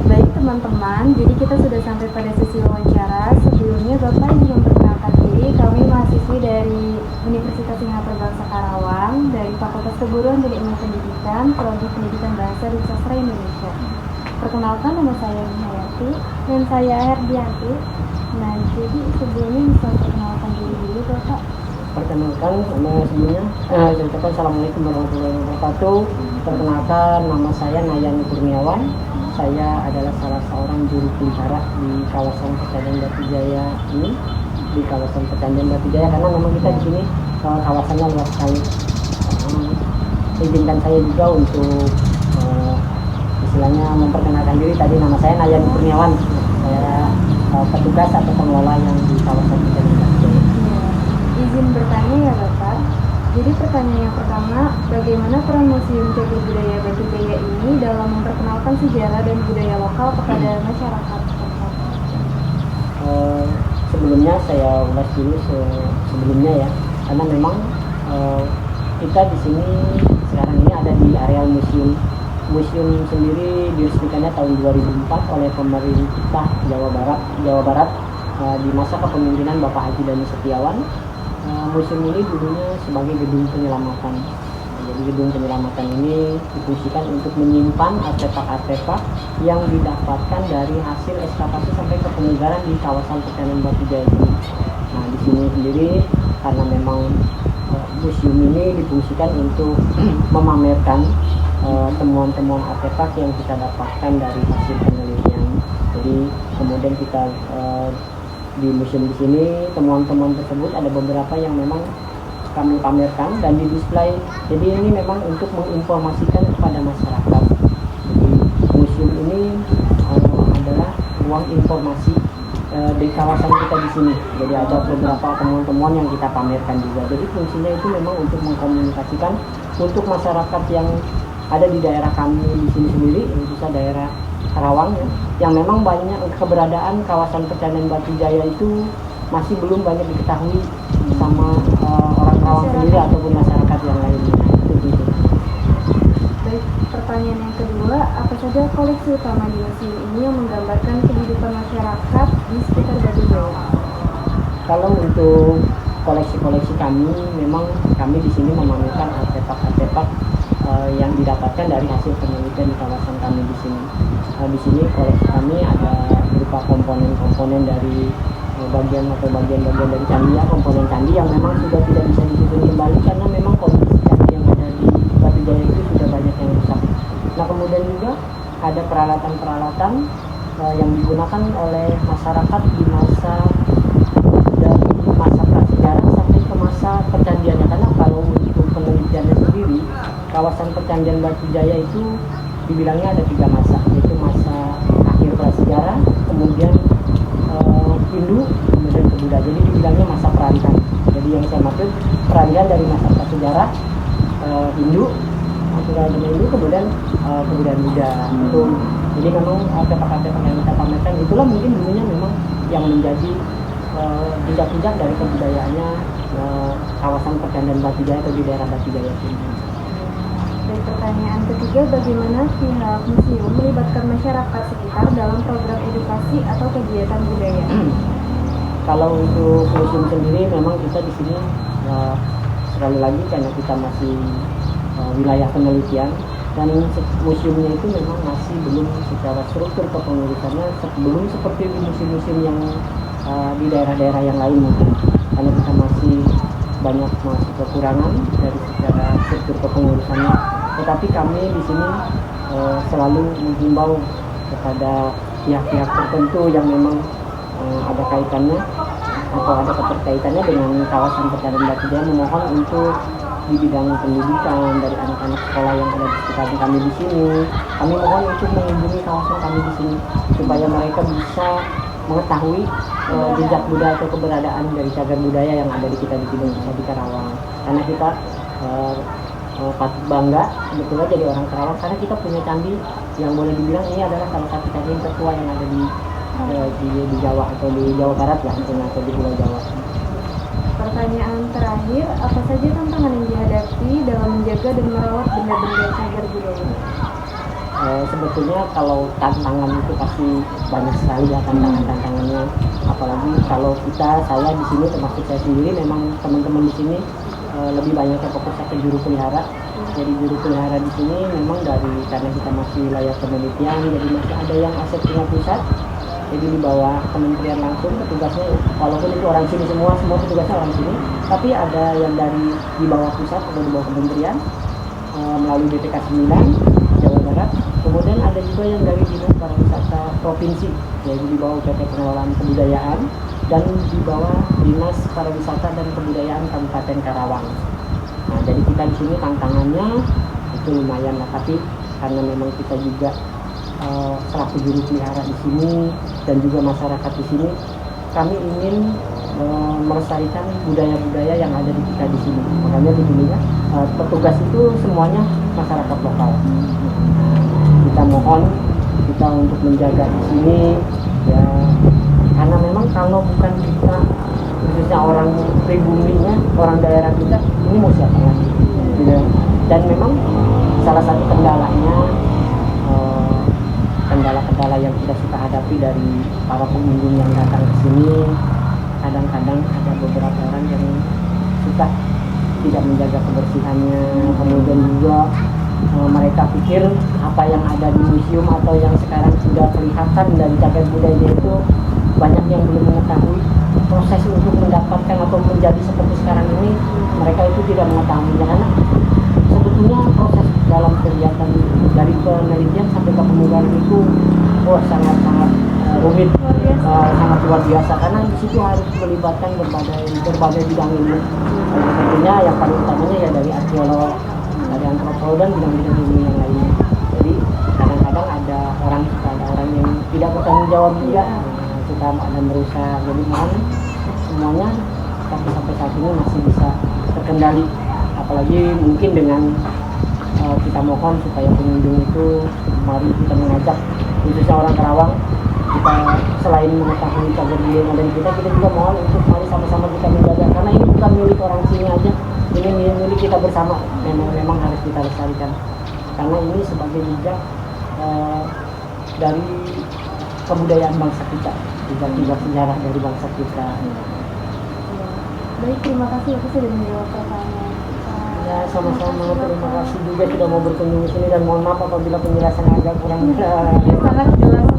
Baik teman-teman, jadi kita sudah sampai pada sesi wawancara. Sebelumnya Bapak ingin memperkenalkan diri, kami mahasiswi dari Universitas Singapura Bangsa Karawang dari Fakultas Keguruan dan Ilmu Pendidikan, Prodi Pendidikan Bahasa dan Sastra Indonesia. Perkenalkan, nama saya Hayati dan saya Herdianti. Nah, jadi sebelumnya bisa perkenalkan diri dulu Bapak. Perkenalkan, sebelumnya saya ucapkan Assalamualaikum warahmatullahi wabarakatuh. Perkenalkan, nama saya Nayan Kurniawan. Saya adalah salah seorang juru pelihara di kawasan Pecandian Batujaya ini, di kawasan Pecandian Batujaya, karena memang kita di sini kawasannya luas sekali. Izinkan saya juga untuk istilahnya memperkenalkan diri. Tadi nama saya Nayan Kurniawan. Saya petugas atau pengelola yang di kawasan Pecandian Batujaya. Izin bertanya ya Bapak. Jadi pertanyaan yang pertama, bagaimana peran Museum Cagar Budaya Batujaya ini dalam memperkenalkan sejarah dan budaya lokal kepada masyarakat setempat? Sebelumnya saya ulas dulu sebelumnya ya, karena memang kita di sini sekarang ini ada di areal museum. Museum sendiri diresmikannya tahun 2004 oleh pemerintah Jawa Barat di masa kepemimpinan Bapak Haji Dani Setiawan. Museum ini dulunya sebagai gedung penyelamatan. Jadi gedung penyelamatan ini difungsikan untuk menyimpan artefak-artefak yang didapatkan dari hasil ekskavasi sampai ke penyegaran di kawasan Pecandian Batujaya ini. Nah, di sini sendiri karena memang museum ini difungsikan untuk memamerkan temuan-temuan artefak yang kita dapatkan dari hasil penelitian. Jadi kemudian kita di museum di sini temuan-temuan tersebut ada beberapa yang memang kami pamerkan dan didisplay. Jadi ini memang untuk menginformasikan kepada masyarakat. Jadi museum ini adalah ruang informasi di kawasan kita di sini. Jadi ada beberapa temuan-temuan yang kita pamerkan juga. Jadi fungsinya itu memang untuk mengkomunikasikan untuk masyarakat yang ada di daerah kami di sini sendiri, bisa daerah Karawang ya, yang memang banyak keberadaan kawasan Pecandian Batujaya itu masih belum banyak diketahui sama orang Karawang sendiri ataupun masyarakat yang lainnya. Gitu. Baik, pertanyaan yang kedua, apa saja koleksi utama di museum ini yang menggambarkan kehidupan masyarakat di sekitar Batujaya? Kalau untuk koleksi-koleksi kami, memang kami di sini memamerkan artefak-artefak yang didapatkan dari hasil penelitian di kawasan kami di sini. Di sini koleksi kami ada berupa komponen-komponen dari bagian-bagian dari candi, ya, komponen candi yang memang sudah tidak bisa disusun kembali karena memang kondisi candi yang ada di Batujaya itu sudah banyak yang rusak. Nah, kemudian juga ada peralatan-peralatan yang digunakan oleh masyarakat di masa dari masa prasejarah sampai ke masa percandiannya, karena kalau untuk penelitiannya sendiri kawasan Pecandian Batujaya itu dibilangnya ada 3 masa, yaitu masa akhir prasejarah, kemudian Hindu, kemudian Buddha. Jadi dibilangnya masa peralihan. Jadi yang saya maksud peralihan dari masa prasejarah Hindu, kemudian kebudayaan Buddha. Itu jadi memang artefak-artefak yang kita pamerkan itulah mungkin dulunya memang yang menjadi jejak-jejak dari kebudayaannya kawasan Pecandian Batujaya atau di daerah Batujaya ini. Dan pertanyaan ketiga, bagaimana pihak museum melibatkan masyarakat sekitar dalam program edukasi atau kegiatan budaya? Kalau untuk museum sendiri memang kita di sini sekali lagi karena kita masih wilayah penelitian, dan museumnya itu memang masih belum secara struktur kepengurusannya belum seperti di museum-museum yang di daerah-daerah yang lain mungkin, karena kita masih banyak masih kekurangan dari secara struktur kepengurusannya. Tetapi kami di sini selalu menghimbau kepada pihak-pihak tertentu yang memang ada kaitannya atau ada keterkaitannya dengan kawasan Pecadan Batu Jaya, memohon untuk di bidang pendidikan dari anak-anak sekolah yang ada di sekitar kami di sini. Kami mohon untuk mengunjungi kawasan kami di sini supaya mereka bisa mengetahui jejak budaya atau keberadaan dari cagar budaya yang ada di kita di Indonesia, di Karawang. Karena kita patut bangga sebetulnya jadi orang Karawang, karena kita punya candi yang boleh dibilang ini adalah salah satu candi yang tertua yang ada di Jawa atau di Jawa Barat lah, atau di Pulau Jawa. Pertanyaan terakhir, apa saja tantangan yang dihadapi dalam menjaga dan merawat benda-benda cagar budaya? Sebetulnya kalau tantangan itu pasti banyak sekali ya tantangannya. Apalagi kalau saya di sini termasuk saya sendiri, memang teman-teman di sini lebih banyak fokus ke juru pelihara. Jadi juru pelihara di sini memang karena kita masih wilayah penelitian, jadi masih ada yang aset punya pusat. Jadi di bawah kementerian langsung petugasnya, walaupun itu orang sini semua petugasnya orang sini, tapi ada yang dari di bawah pusat atau di bawah kementerian melalui BPK 9 Jawa Barat. Kemudian ada juga yang dari Dinas Pariwisata Provinsi, yaitu di bawah PT Pengelolaan Kebudayaan, dan di bawah Dinas Pariwisata dan Kebudayaan Kabupaten Karawang. Nah, jadi kita di sini tantangannya itu lumayan lah, tapi karena memang kita juga selaku juru pelihara di sini dan juga masyarakat di sini, kami ingin melestarikan budaya-budaya yang ada di kita di sini. Makanya di sini petugas itu semuanya masyarakat lokal. Kita mohon kita untuk menjaga di sini ya, karena memang kalau bukan kita, khususnya orang pribuminya, orang daerah kita, ini mau siapa lagi? Dan memang salah satu kendala yang kita suka hadapi dari para pengunjung yang datang ke sini, kadang-kadang ada beberapa orang yang suka tidak menjaga kebersihannya. Kemudian juga mereka pikir apa yang ada di museum atau yang sekarang sudah kelihatan dari cagar budaya itu, banyak yang belum mengetahui proses untuk mendapatkan atau menjadi seperti sekarang ini. Mereka itu tidak mengetahuinya, karena sebetulnya proses dalam kegiatan dari penelitian sampai ke pemugaran itu sangat-sangat rumit, sangat luar biasa, karena di situ harus melibatkan berbagai bidang ilmu. Tentunya yang paling utamanya ya dari arkeolog, dari antropolog, dan bidang-bidang ilmu yang lainnya. Jadi kadang-kadang ada orang yang tidak bertanggung jawab juga, kita ada merusak. Jadi mohon semuanya tapi sampai saat ini masih bisa terkendali, apalagi mungkin dengan kita mohon supaya pengunjung itu, mari kita mengajak khususnya orang Karawang, kita selain mengetahui cagar budaya yang ada di kita juga mohon untuk mari sama-sama kita menjaga, karena ini bukan milik orang sini aja, ini milik kita bersama. Memang harus kita lestarikan, karena ini sebagai jejak dari kebudayaan bangsa kita, jejak sejarah dari bangsa kita. Baik, terima kasih Bapak sudah menjawab pertanyaan. Ya, sama-sama, terima kasih juga sudah mau berkunjung di sini, dan mohon maaf apabila penjelasannya agak kurang sangat jelas.